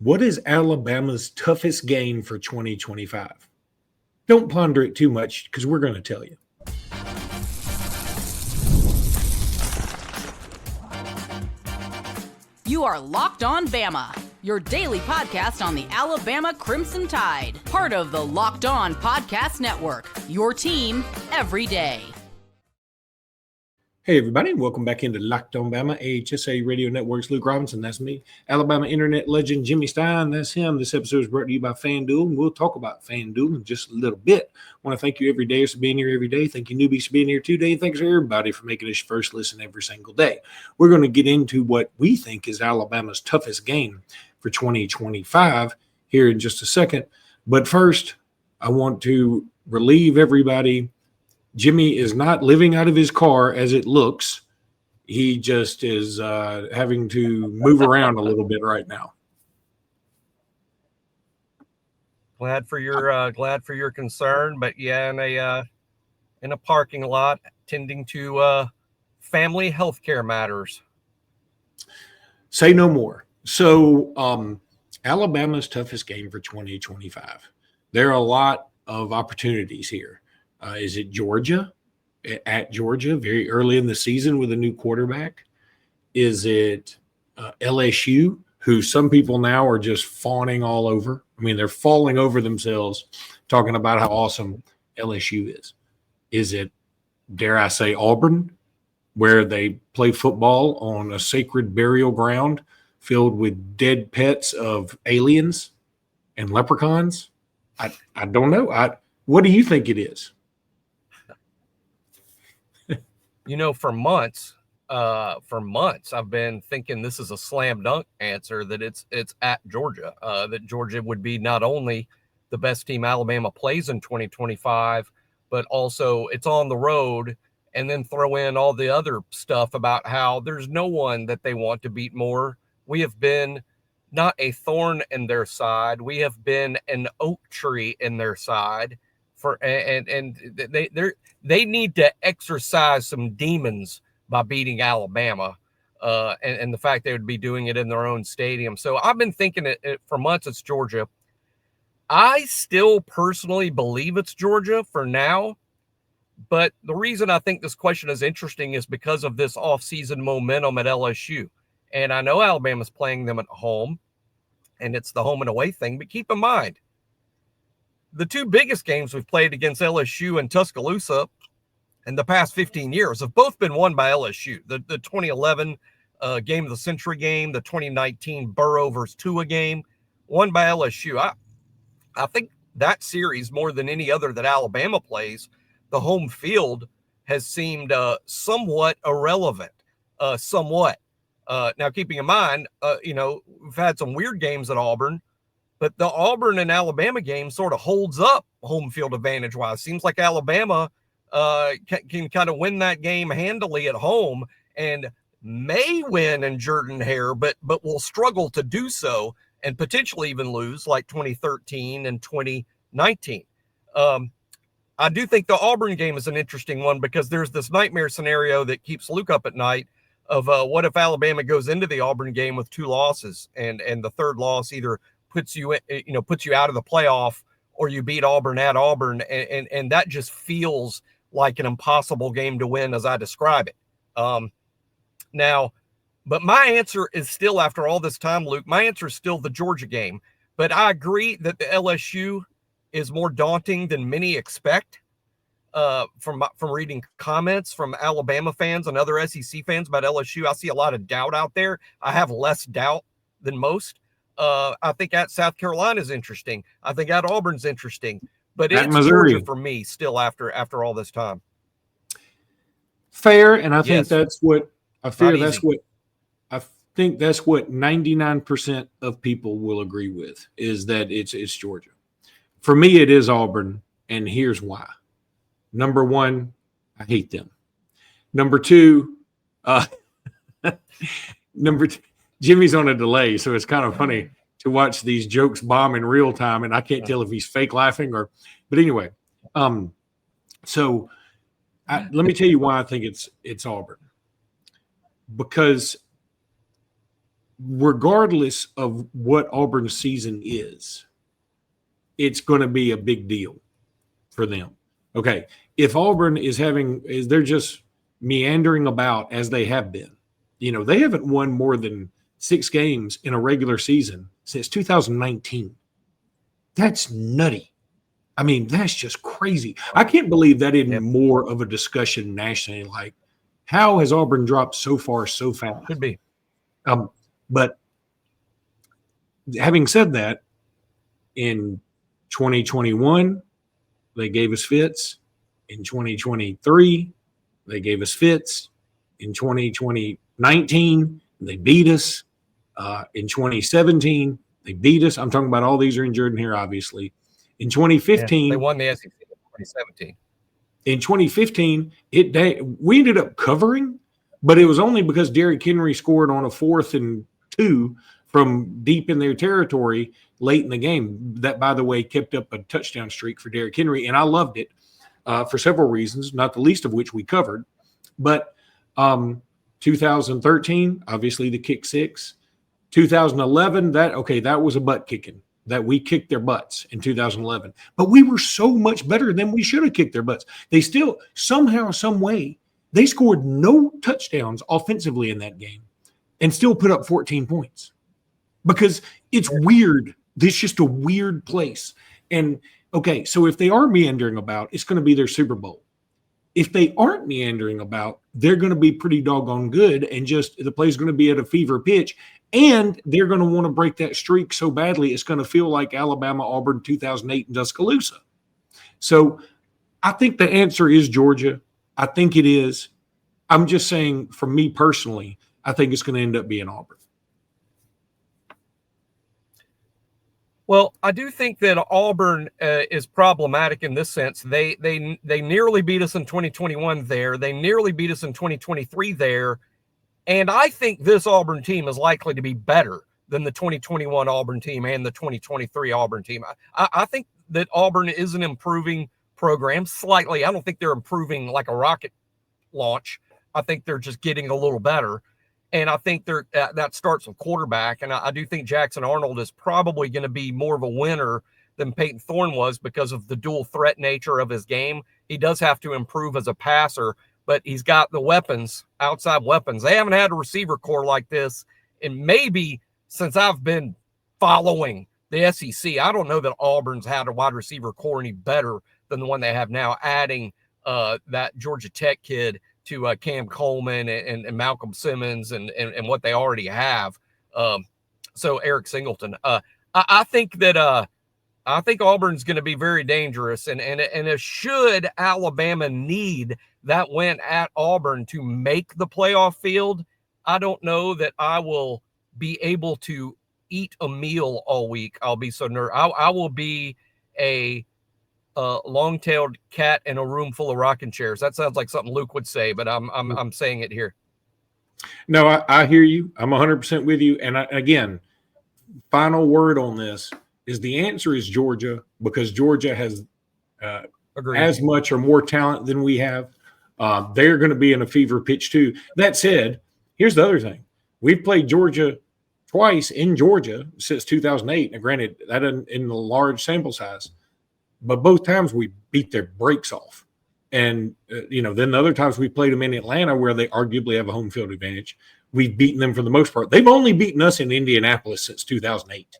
What is Alabama's toughest game for 2025? Don't ponder it too much because we're going to tell you. You are Locked On Bama, your daily podcast on the Alabama Crimson Tide, part of the Locked On Podcast Network, your team every day. Hey, everybody, and welcome back into Locked On Bama, AHSA Radio Network's Luke Robinson. That's me. Alabama internet legend Jimmy Stein. That's him. This episode is brought to you by FanDuel, and we'll talk about FanDuel in just a little bit. I want to thank you every day for being here every day. Thank you, newbies, for being here today. Thanks for everybody for making us your first listen every single day. We're going to get into what we think is Alabama's toughest game for 2025 here in just a second. But first, I want to relieve everybody. Jimmy is not living out of his car as it looks. He just is having to move around a little bit right now. Glad for your concern, but yeah, in a parking lot, tending to family healthcare matters. Say no more. So, Alabama's toughest game for 2025. There are a lot of opportunities here. Is it Georgia? At Georgia, very early in the season with a new quarterback? Is it LSU, who some people now are just fawning all over? I mean, they're falling over themselves talking about how awesome LSU is. Is it, dare I say, Auburn, where they play football on a sacred burial ground filled with dead pets of aliens and leprechauns? I don't know. What do you think it is? You know, for months, I've been thinking this is a slam dunk answer, that it's at Georgia, that Georgia would be not only the best team Alabama plays in 2025, but also it's on the road, and then throw in all the other stuff about how there's no one that they want to beat more. We have been not a thorn in their side. We have been an oak tree in their side. And they need to exercise some demons by beating Alabama, and the fact they would be doing it in their own stadium. So I've been thinking it for months it's Georgia. I still personally believe it's Georgia for now, but the reason I think this question is interesting is because of this offseason momentum at LSU. And I know Alabama's playing them at home, and it's the home and away thing, but keep in mind, the two biggest games we've played against LSU and Tuscaloosa in the past 15 years have both been won by LSU. The 2011 game of the century game, the 2019 Burrow versus Tua game, won by LSU. I think that series, more than any other that Alabama plays, the home field has seemed somewhat irrelevant, somewhat. Now, keeping in mind, we've had some weird games at Auburn, but the Auburn and Alabama game sort of holds up home field advantage-wise. Seems like Alabama can kind of win that game handily at home and may win in Jordan-Hare, but will struggle to do so and potentially even lose like 2013 and 2019. I do think the Auburn game is an interesting one because there's this nightmare scenario that keeps Luke up at night of what if Alabama goes into the Auburn game with two losses and the third loss either puts you out of the playoff, or you beat Auburn at Auburn, and that just feels like an impossible game to win as I describe it. Now, but my answer is still, after all this time, Luke, my answer is still the Georgia game. But I agree that the LSU is more daunting than many expect. From reading comments from Alabama fans and other SEC fans about LSU, I see a lot of doubt out there. I have less doubt than most. I think at South Carolina is interesting. I think at Auburn's interesting, but it's Georgia for me still after all this time. Fair, and I think that's what I fear. I think that's what 99% of people will agree with, is that it's Georgia. For me, it is Auburn, and here's why. Number one, I hate them. Number two, Jimmy's on a delay, so it's kind of funny to watch these jokes bomb in real time, and I can't tell if he's fake laughing but anyway. So let me tell you why I think it's Auburn. Because regardless of what Auburn's season is, it's going to be a big deal for them. Okay, if Auburn they're just meandering about as they have been. They haven't won more than 6 games in a regular season since 2019. That's nutty. I mean, that's just crazy. I can't believe that isn't more of a discussion nationally. Like, how has Auburn dropped so far so fast? Could be. But having said that, in 2021, they gave us fits. In 2023, they gave us fits. In 2019, they beat us. In 2017, they beat us. I'm talking about all these are injured in here, obviously. In 2015, they won the SEC in 2017. In 2015, we ended up covering, but it was only because Derrick Henry scored on a 4th and 2 from deep in their territory late in the game. That, by the way, kept up a touchdown streak for Derrick Henry, and I loved it for several reasons, not the least of which we covered. But 2013, obviously the kick 6. 2011, that was a butt kicking. That we kicked their butts in 2011. But we were so much better than we should have kicked their butts. They still, somehow, some way, they scored no touchdowns offensively in that game and still put up 14 points. Because it's weird. This is just a weird place. And, okay, so if they are meandering about, it's going to be their Super Bowl. If they aren't meandering about, they're going to be pretty doggone good, and just the play's going to be at a fever pitch. And they're going to want to break that streak so badly, it's going to feel like Alabama, Auburn, 2008 in Tuscaloosa. So I think the answer is Georgia. I think it is. I'm just saying, for me personally, I think it's going to end up being Auburn. Well, I do think that Auburn is problematic in this sense. They nearly beat us in 2021 there. They nearly beat us in 2023 there. And I think this Auburn team is likely to be better than the 2021 Auburn team and the 2023 Auburn team. I think that Auburn is an improving program slightly. I don't think they're improving like a rocket launch. I think they're just getting a little better. And I think that starts with quarterback. And I do think Jackson Arnold is probably going to be more of a winner than Peyton Thorne was because of the dual threat nature of his game. He does have to improve as a passer, but he's got the weapons, outside weapons. They haven't had a receiver core like this. And maybe since I've been following the SEC, I don't know that Auburn's had a wide receiver core any better than the one they have now, adding that Georgia Tech kid to Cam Coleman and Malcolm Simmons and what they already have. So Eric Singleton. I think that I think Auburn's going to be very dangerous, and should Alabama need that win at Auburn to make the playoff field, I don't know that I will be able to eat a meal all week. I'll be so nervous. I will be a long-tailed cat in a room full of rocking chairs. That sounds like something Luke would say, but I'm saying it here. No, I hear you. I'm 100% with you. And again, final word on this is the answer is Georgia, because Georgia has as much or more talent than we have. They're going to be in a fever pitch too. That said, here's the other thing. We've played Georgia twice in Georgia since 2008. Now, granted, that isn't in the large sample size, but both times we beat their brakes off. And, then the other times we played them in Atlanta, where they arguably have a home field advantage, we've beaten them for the most part. They've only beaten us in Indianapolis since 2008.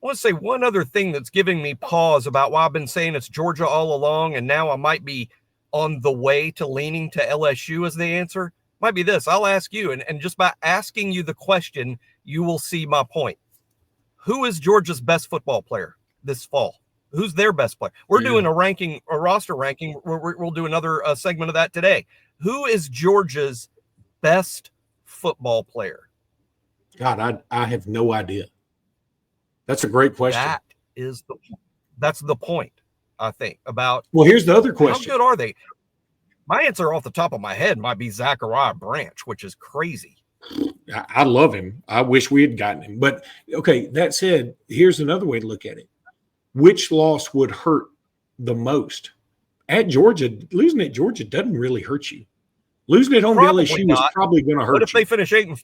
I want to say one other thing that's giving me pause about why I've been saying it's Georgia all along, and now I might be on the way to leaning to LSU as the answer, might be this. I'll ask you, and just by asking you the question, you will see my point. Who is Georgia's best football player this fall? Who's their best player? We're doing a roster ranking. We'll do another segment of that today. Who is Georgia's best football player? God, I have no idea. That's a great question. That's the point, I think, about. Well, here's the other question. How good are they? My answer off the top of my head might be Zachariah Branch, which is crazy. I love him. I wish we had gotten him. But, okay, that said, here's another way to look at it. Which loss would hurt the most? At Georgia, losing at Georgia doesn't really hurt you. Losing at home Probably to LSU not. is probably going to hurt What if you. they finish 8-4?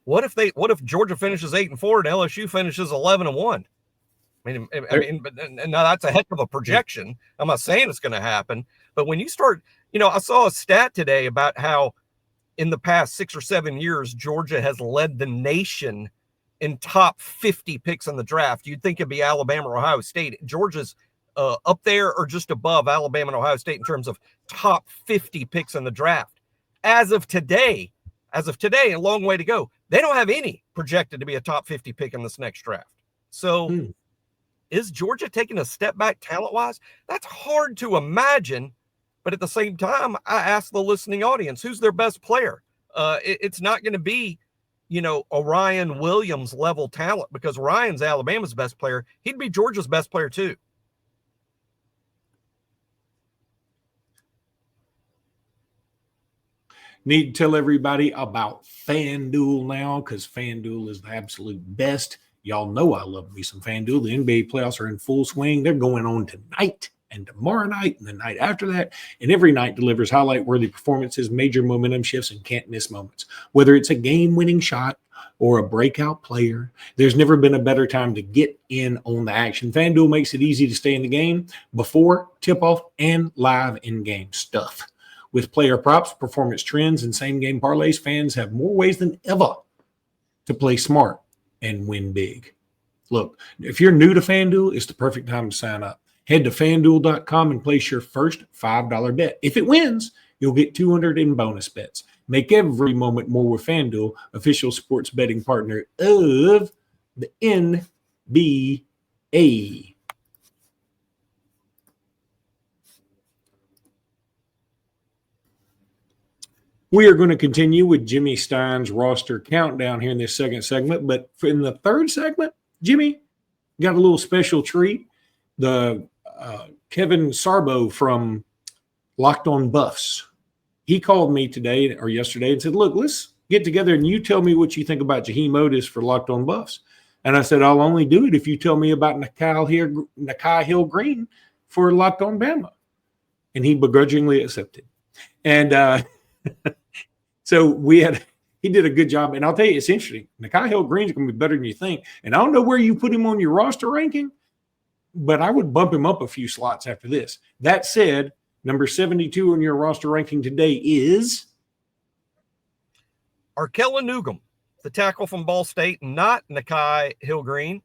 What if Georgia finishes 8-4 and LSU finishes 11-1? I mean, but now that's a heck of a projection. I'm not saying it's going to happen, but when you start, I saw a stat today about how in the past 6 or 7 years, Georgia has led the nation in top 50 picks in the draft. You'd think it'd be Alabama or Ohio State. Georgia's up there or just above Alabama and Ohio State in terms of top 50 picks in the draft. As of today, a long way to go. They don't have any projected to be a top 50 pick in this next draft. So is Georgia taking a step back talent-wise? That's hard to imagine. But at the same time, I ask the listening audience, who's their best player? It's not going to be, a Ryan Williams level talent, because Ryan's Alabama's best player. He'd be Georgia's best player too. Need to tell everybody about FanDuel now, because FanDuel is the absolute best. Y'all know I love me some FanDuel. The NBA playoffs are in full swing. They're going on tonight and tomorrow night and the night after that. And every night delivers highlight-worthy performances, major momentum shifts, and can't-miss moments. Whether it's a game-winning shot or a breakout player, there's never been a better time to get in on the action. FanDuel makes it easy to stay in the game before tip-off and live in-game stuff. With player props, performance trends, and same-game parlays, fans have more ways than ever to play smart and win big. Look, if you're new to FanDuel, it's the perfect time to sign up. Head to FanDuel.com and place your first $5 bet. If it wins, you'll get $200 in bonus bets. Make every moment more with FanDuel, official sports betting partner of the NBA. We are going to continue with Jimmy Stein's roster countdown here in this second segment. But in the third segment, Jimmy got a little special treat. The Kevin Sarbo from Locked On Buffs, he called me today or yesterday and said, look, let's get together and you tell me what you think about Jaheim Otis for Locked On Buffs. And I said, I'll only do it if you tell me about Nakhai Hill Green for Locked On Bama. And he begrudgingly accepted. And so he did a good job. And I'll tell you, it's interesting. Nakhai Hill Green's going to be better than you think. And I don't know where you put him on your roster ranking, but I would bump him up a few slots after this. That said, number 72 on your roster ranking today is Arkella Nugum, the tackle from Ball State, not Nakhai Hill Green.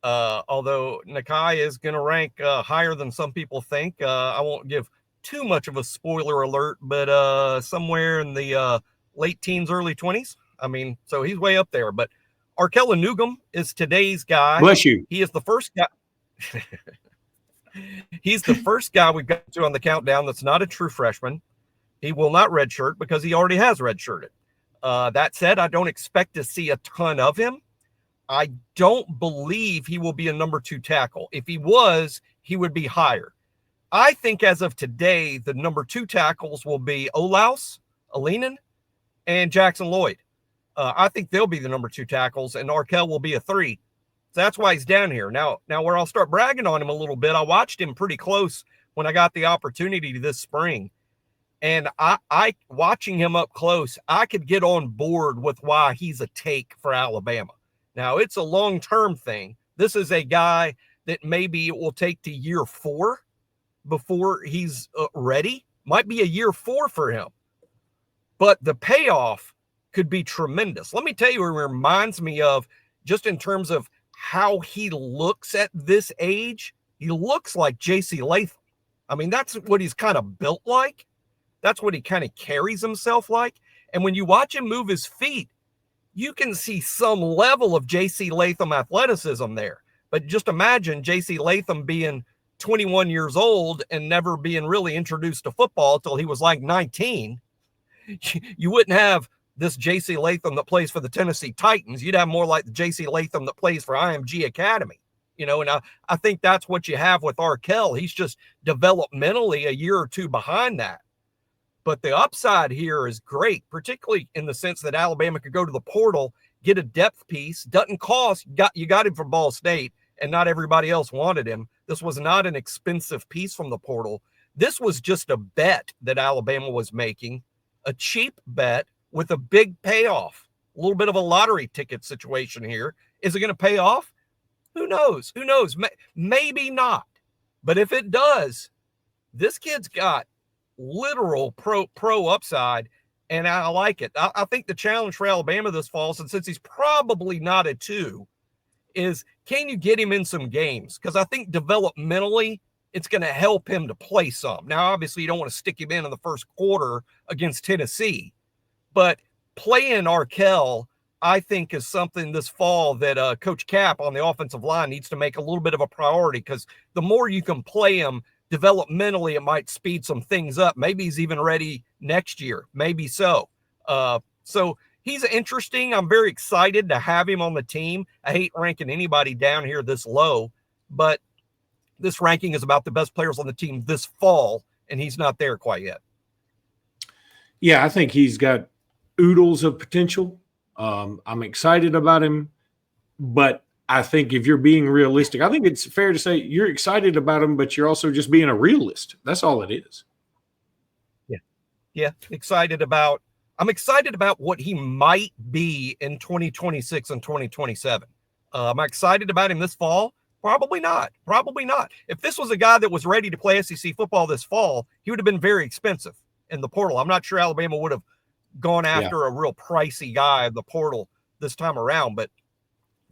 Although Nakhai is going to rank higher than some people think. I won't give too much of a spoiler alert, but somewhere in the late teens, early 20s. I mean, so he's way up there. But Arkella Nugum is today's guy. Bless you. He is the first guy. He's the first guy we've got to on the countdown that's not a true freshman. He will not redshirt because he already has redshirted. That said, I don't expect to see a ton of him. I don't believe he will be a number 2 tackle. If he was, he would be higher. I think as of today, the number 2 tackles will be Olaus, Alinen, and Jackson Lloyd. I think they'll be the number 2 tackles, and Arkell will be a 3. So that's why he's down here. Now where I'll start bragging on him a little bit, I watched him pretty close when I got the opportunity this spring. And I watching him up close, I could get on board with why he's a take for Alabama. Now, it's a long-term thing. This is a guy that maybe it will take to year 4 before he's ready. Might be a year 4 for him. But the payoff could be tremendous. Let me tell you, it reminds me of, just in terms of how he looks at this age, he looks like J.C. Latham. I mean, that's what he's kind of built like. That's what he kind of carries himself like. And when you watch him move his feet, you can see some level of J.C. Latham athleticism there. But just imagine J.C. Latham being 21 years old and never being really introduced to football till he was like 19. You wouldn't have this J.C. Latham that plays for the Tennessee Titans. You'd have more like the J.C. Latham that plays for IMG Academy. And I think that's what you have with Arkell. He's just developmentally a year or 2 behind that. But the upside here is great, particularly in the sense that Alabama could go to the portal, get a depth piece, doesn't cost. You got him from Ball State, and not everybody else wanted him. This was not an expensive piece from the portal. This was just a bet that Alabama was making, a cheap bet with a big payoff, a little bit of a lottery ticket situation here. Is it going to pay off? Who knows? Who knows? Maybe not. But if it does, this kid's got literal pro upside, and I like it. I think the challenge for Alabama this fall, since he's probably not a 2, is can you get him in some games? Because I think developmentally, it's going to help him to play some. Now, obviously, you don't want to stick him in the first quarter against Tennessee, but playing Arkell, I think, is something this fall that Coach Cap on the offensive line needs to make a little bit of a priority, because the more you can play him developmentally, it might speed some things up. Maybe he's even ready next year. Maybe so. So he's interesting. I'm very excited to have him on the team. I hate ranking anybody down here this low, but this ranking is about the best players on the team this fall, and he's not there quite yet. Yeah, I think he's got oodles of potential. I'm excited about him, but I think if you're being realistic, I think it's fair to say you're excited about him, but you're also just being a realist. That's all it is. Yeah. I'm excited about what he might be in 2026 and 2027. Am I excited about him this fall? Probably not. If this was a guy that was ready to play SEC football this fall, he would have been very expensive in the portal. I'm not sure Alabama would have gone after a real pricey guy in the portal this time around, but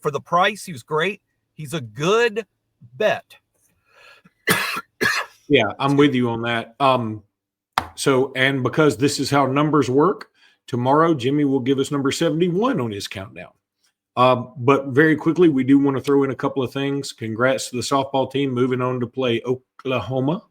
for the price, he was great. He's a good bet. Yeah, I'm with you on that. And because this is how numbers work, tomorrow Jimmy will give us number 71 on his countdown. But very quickly, we do want to throw in a couple of things. Congrats to the softball team moving on to play Oklahoma.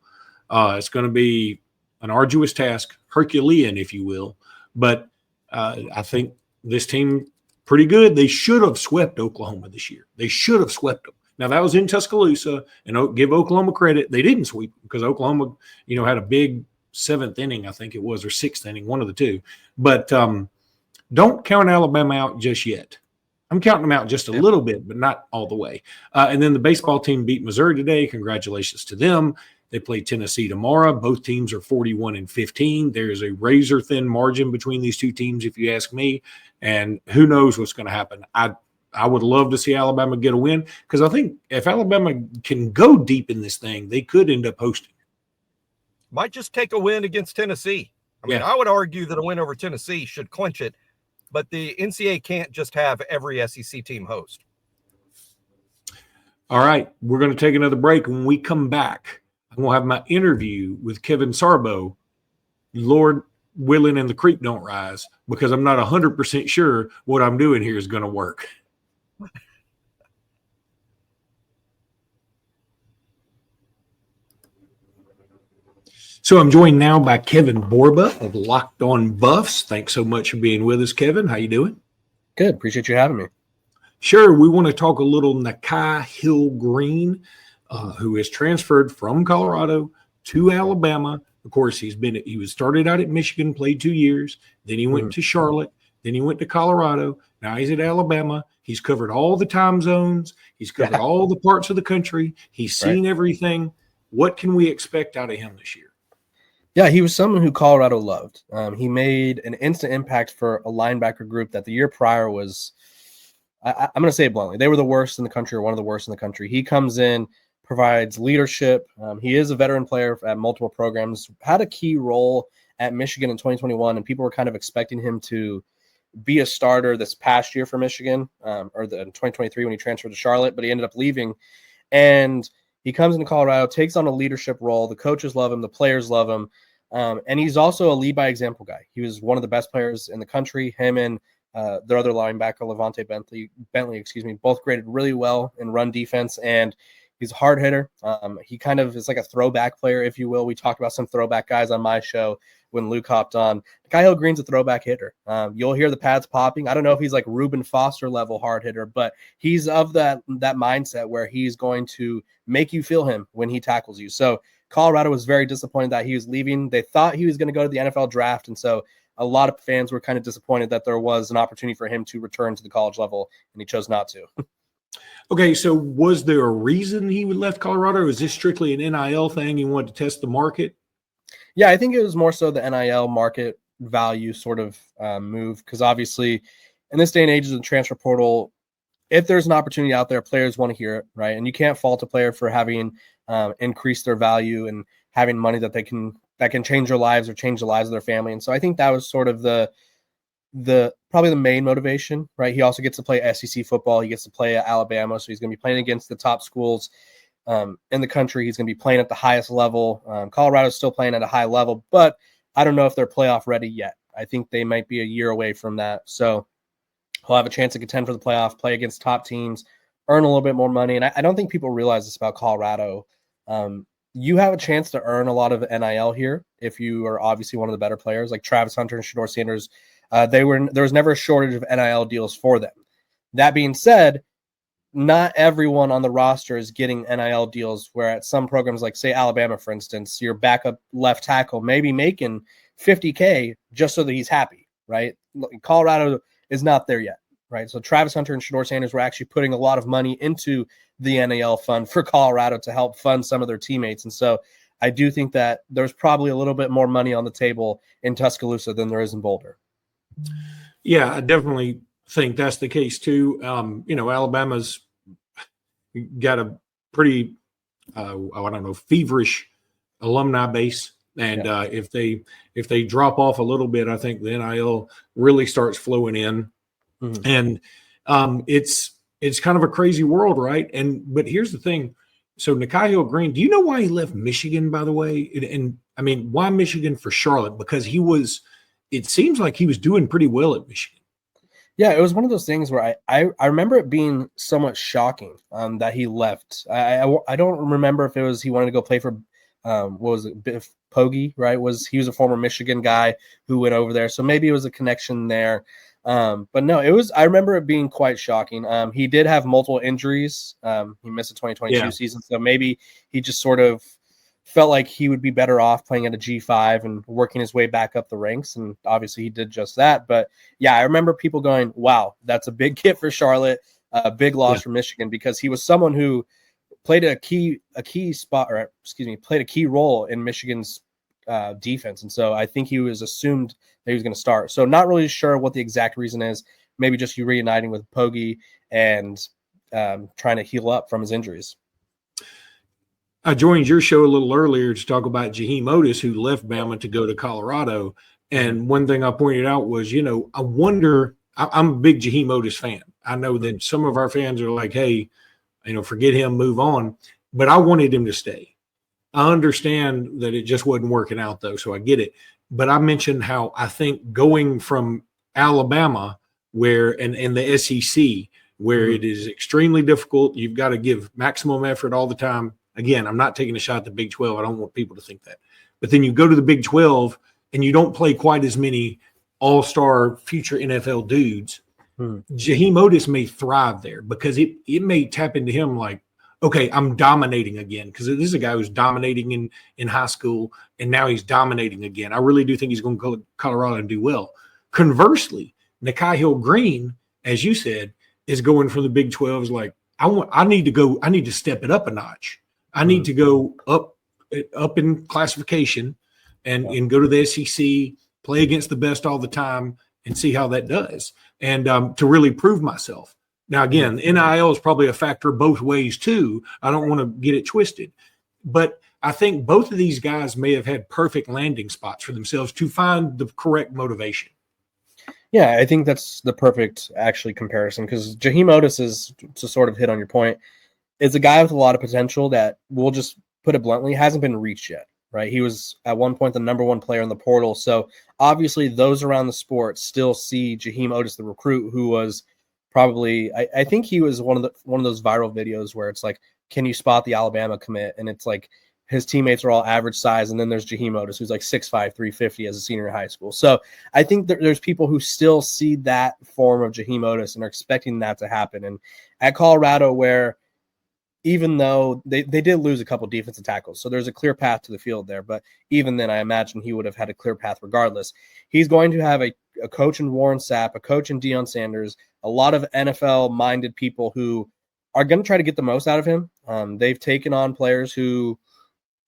It's going to be an arduous task, Herculean, if you will. But I think this team pretty good. They should have swept Oklahoma this year. They should have swept them. Now, that was in Tuscaloosa, and give Oklahoma credit. They didn't sweep because Oklahoma, had a big 7th inning, I think it was, or 6th inning, one of the two. But don't count Alabama out just yet. I'm counting them out just a little bit, but not all the way. And then the baseball team beat Missouri today. Congratulations to them. They play Tennessee tomorrow. Both teams are 41-15. There's a razor-thin margin between these two teams, if you ask me. And who knows what's going to happen. I would love to see Alabama get a win, because I think if Alabama can go deep in this thing, they could end up hosting. Might just take a win against Tennessee. I mean, I would argue that a win over Tennessee should clinch it, but the NCAA can't just have every SEC team host. All right, we're going to take another break. When we come back, I'm going to have my interview with Kevin Sarbo, Lord willing and the creek don't rise, because I'm not 100% sure what I'm doing here is going to work. So I'm joined now by Kevin Borba of Locked On Buffs. Thanks so much for being with us, Kevin. How you doing? Good. Appreciate you having me. Sure. We want to talk a little Nakhai Hill Green, who has transferred from Colorado to Alabama. Of course, he was started out at Michigan, played 2 years. Then he went to Charlotte. Then he went to Colorado. Now he's at Alabama. He's covered all the time zones. He's covered all the parts of the country. He's seen everything. What can we expect out of him this year? Yeah, he was someone who Colorado loved. He made an instant impact for a linebacker group that the year prior was, I'm going to say it bluntly, they were the worst in the country, or one of the worst in the country. He comes in, provides leadership. He is a veteran player at multiple programs, had a key role at Michigan in 2021, and people were kind of expecting him to be a starter this past year for Michigan, in 2023 when he transferred to Charlotte, but he ended up leaving. And he comes into Colorado, takes on a leadership role. The coaches love him. The players love him. And he's also a lead by example guy. He was one of the best players in the country. Him and their other linebacker, Levante Bentley, both graded really well in run defense. And he's a hard hitter. He kind of is like a throwback player, if you will. We talked about some throwback guys on my show when Luke hopped on. Nakhai Hill Green's a throwback hitter. You'll hear the pads popping. I don't know if he's like Reuben Foster level hard hitter, but he's of that mindset where he's going to make you feel him when he tackles you. So Colorado was very disappointed that he was leaving. They thought he was going to go to the NFL draft, and so a lot of fans were kind of disappointed that there was an opportunity for him to return to the college level, and he chose not to. Okay, so was there a reason he left Colorado, or is this strictly an NIL thing? He wanted to test the market? Yeah, I think it was more so the NIL market value sort of move, because obviously in this day and age of the transfer portal, if there's an opportunity out there, players want to hear it, right? And you can't fault a player for having increased their value and having money that can change their lives or change the lives of their family. And so I think that was sort of the probably the main motivation, right? He also gets to play SEC football. He gets to play at Alabama, so he's going to be playing against the top schools in the country. He's going to be playing at the highest level. Colorado's still playing at a high level, but I don't know if they're playoff ready yet. I think they might be a year away from that. So he'll have a chance to contend for the playoff, play against top teams, earn a little bit more money. And I don't think people realize this about Colorado. You have a chance to earn a lot of NIL here if you are obviously one of the better players, like Travis Hunter and Shedeur Sanders. There was never a shortage of NIL deals for them. That being said, not everyone on the roster is getting NIL deals, where at some programs, like say Alabama, for instance, your backup left tackle may be making $50K just so that he's happy, right? Colorado is not there yet, right? So Travis Hunter and Shedeur Sanders were actually putting a lot of money into the NIL fund for Colorado to help fund some of their teammates. And so I do think that there's probably a little bit more money on the table in Tuscaloosa than there is in Boulder. Yeah, I definitely think that's the case too. Alabama's got a pretty, feverish alumni base. And if they drop off a little bit, I think the NIL really starts flowing in. Mm-hmm. And it's kind of a crazy world, right? But here's the thing. So Nakhai Hill Green, do you know why he left Michigan, by the way? And I mean, why Michigan for Charlotte? Because it seems like he was doing pretty well at Michigan. Yeah, it was one of those things where I remember it being somewhat shocking that he left. I don't remember if it was he wanted to go play for what was it, Biff Poggi, right? He was a former Michigan guy who went over there, so maybe it was a connection there. But no, I remember it being quite shocking. He did have multiple injuries. He missed the 2022 season, so maybe he just sort of felt like he would be better off playing at a G5 and working his way back up the ranks. And obviously he did just that. But yeah, I remember people going, wow, that's a big hit for Charlotte, a big loss for Michigan, because he was someone who played a key role in Michigan's defense. And so I think he was assumed that he was going to start. So not really sure what the exact reason is. Maybe just you reuniting with Poggi and trying to heal up from his injuries. I joined your show a little earlier to talk about Jaheim Otis, who left Bama to go to Colorado. And one thing I pointed out was, I wonder, I'm a big Jaheim Otis fan. I know that some of our fans are like, hey, forget him, move on. But I wanted him to stay. I understand that it just wasn't working out, though, so I get it. But I mentioned how I think going from Alabama, where and the SEC, where it is extremely difficult, you've got to give maximum effort all the time. Again, I'm not taking a shot at the Big 12. I don't want people to think that. But then you go to the Big 12 and you don't play quite as many all-star future NFL dudes. Jaheim Otis may thrive there because it may tap into him like, okay, I'm dominating again, because this is a guy who's dominating in high school, and now he's dominating again. I really do think he's going to go to Colorado and do well. Conversely, Nakhai Hill Green, as you said, is going from the Big 12 is like, I need to step it up a notch. I need to go up in classification and go to the SEC, play against the best all the time, and see how that does, and to really prove myself. Now, again, NIL is probably a factor both ways too. I don't want to get it twisted, but I think both of these guys may have had perfect landing spots for themselves to find the correct motivation. Yeah, I think that's the perfect comparison, because Jaheim Otis is, to sort of hit on your point, is a guy with a lot of potential that, we'll just put it bluntly, hasn't been reached yet, right? He was at one point the number one player in the portal. So obviously those around the sport still see Jaheim Otis, the recruit, who was probably, I think he was one of those viral videos where it's like, can you spot the Alabama commit? And it's like his teammates are all average size. And then there's Jaheim Otis, who's like 6'5", 350 as a senior in high school. So I think that there's people who still see that form of Jaheim Otis and are expecting that to happen. And at Colorado, where even though they did lose a couple defensive tackles, so there's a clear path to the field there, but even then I imagine he would have had a clear path regardless. He's going to have a coach in Warren Sapp, a coach in Deion Sanders, a lot of NFL-minded people who are going to try to get the most out of him. They've taken on players who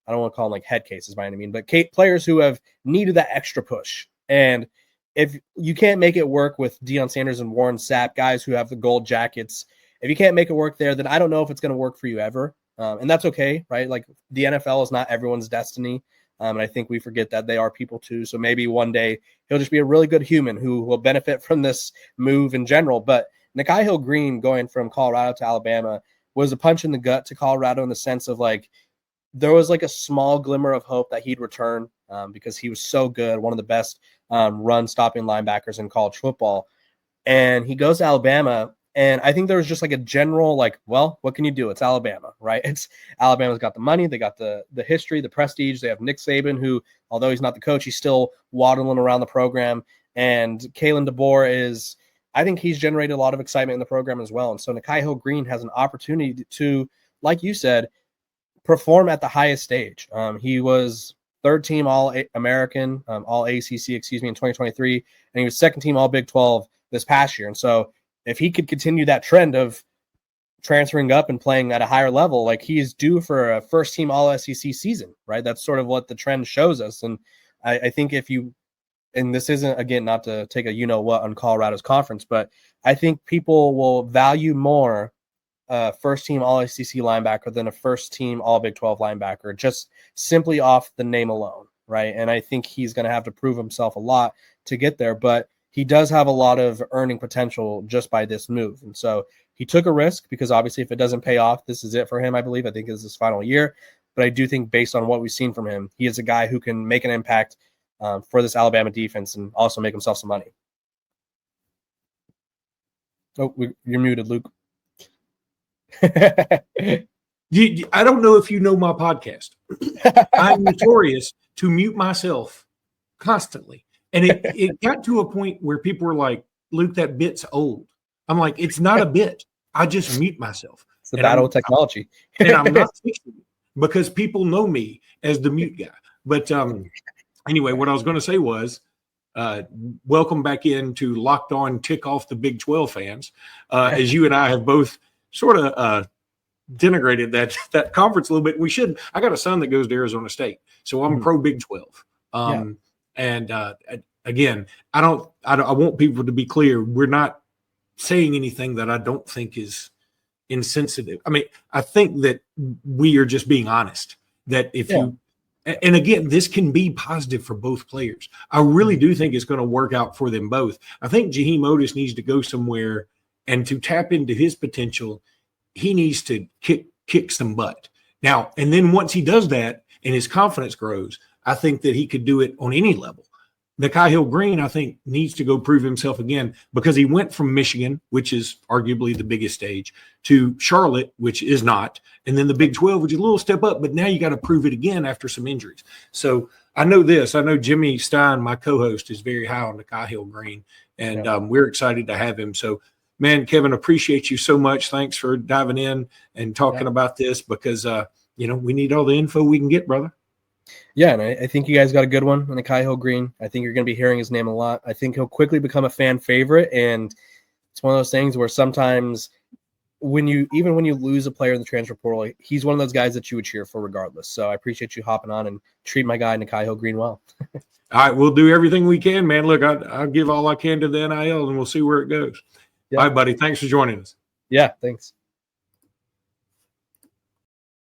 I don't want to call them like head cases by any means, but players who have needed that extra push. And if you can't make it work with Deion Sanders and Warren Sapp, guys who have the gold jackets, if you can't make it work there, then I don't know if it's going to work for you ever. And that's okay, right? Like the NFL is not everyone's destiny. And I think we forget that they are people too. So maybe one day he'll just be a really good human who will benefit from this move in general. But Nakhai Hill Green going from Colorado to Alabama was a punch in the gut to Colorado in the sense of like, there was like a small glimmer of hope that he'd return because he was so good, one of the best run stopping linebackers in college football. And he goes to Alabama. And I think there was just like a general, like, well, what can you do? It's Alabama, right? It's Alabama's got the money. They got the history, the prestige. They have Nick Saban, who, although he's not the coach, he's still waddling around the program. And Kalen DeBoer is, I think he's generated a lot of excitement in the program as well. And so Nakhai Hill Green has an opportunity to, like you said, perform at the highest stage. He was third team All-American, All-ACC, in 2023. And he was second team All-Big 12 this past year. And so if he could continue that trend of transferring up and playing at a higher level, like he's due for a first team All-SEC season, right? That's sort of what the trend shows us. And I think if you, and this isn't, again, not to take a you-know-what on Colorado's conference, but I think people will value more a first team All-SEC linebacker than a first team All-Big 12 linebacker, just simply off the name alone, right? And I think he's going to have to prove himself a lot to get there, but he does have a lot of earning potential just by this move. And so he took a risk because obviously if it doesn't pay off, this is it for him, I believe. I think this is his final year. But I do think based on what we've seen from him, he is a guy who can make an impact for this Alabama defense and also make himself some money. Oh, you're muted, Luke. I don't know if you know my podcast. I'm notorious to mute myself constantly. And it got to a point where people were like, Luke, that bit's old. I'm like, it's not a bit. I just mute myself. It's the battle of technology. And I'm not fixing it because people know me as the mute guy. But anyway, what I was going to say was, welcome back into Locked On Tick Off the Big 12 fans. As you and I have both sort of denigrated that conference a little bit. We shouldn't. I got a son that goes to Arizona State, so I'm pro Big 12. And again, I want people to be clear. We're not saying anything that I don't think is insensitive. I mean, I think that we are just being honest that if you, and again, this can be positive for both players. I really do think it's going to work out for them both. I think Jaheim Otis needs to go somewhere, and to tap into his potential, he needs to kick some butt. Now, and then once he does that and his confidence grows, I think that he could do it on any level. Nakhai Hill Green, I think, needs to go prove himself again because he went from Michigan, which is arguably the biggest stage, to Charlotte, which is not, and then the Big 12, which is a little step up, but now you got to prove it again after some injuries. So I know this. I know Jimmy Stein, my co-host, is very high on Nakhai Hill Green, and we're excited to have him. So, man, Kevin, appreciate you so much. Thanks for diving in and talking about this because, we need all the info we can get, brother. Yeah, and I think you guys got a good one on Nakhai Hill Green. I think you're going to be hearing his name a lot. I think he'll quickly become a fan favorite, and it's one of those things where sometimes when you lose a player in the transfer portal, he's one of those guys that you would cheer for regardless. So I appreciate you hopping on and treat my guy Nakhai Hill Green well. All right, we'll do everything we can, man. Look, I'll give all I can to the NIL, and we'll see where it goes. Yeah. All right, buddy. Thanks for joining us. Yeah, thanks.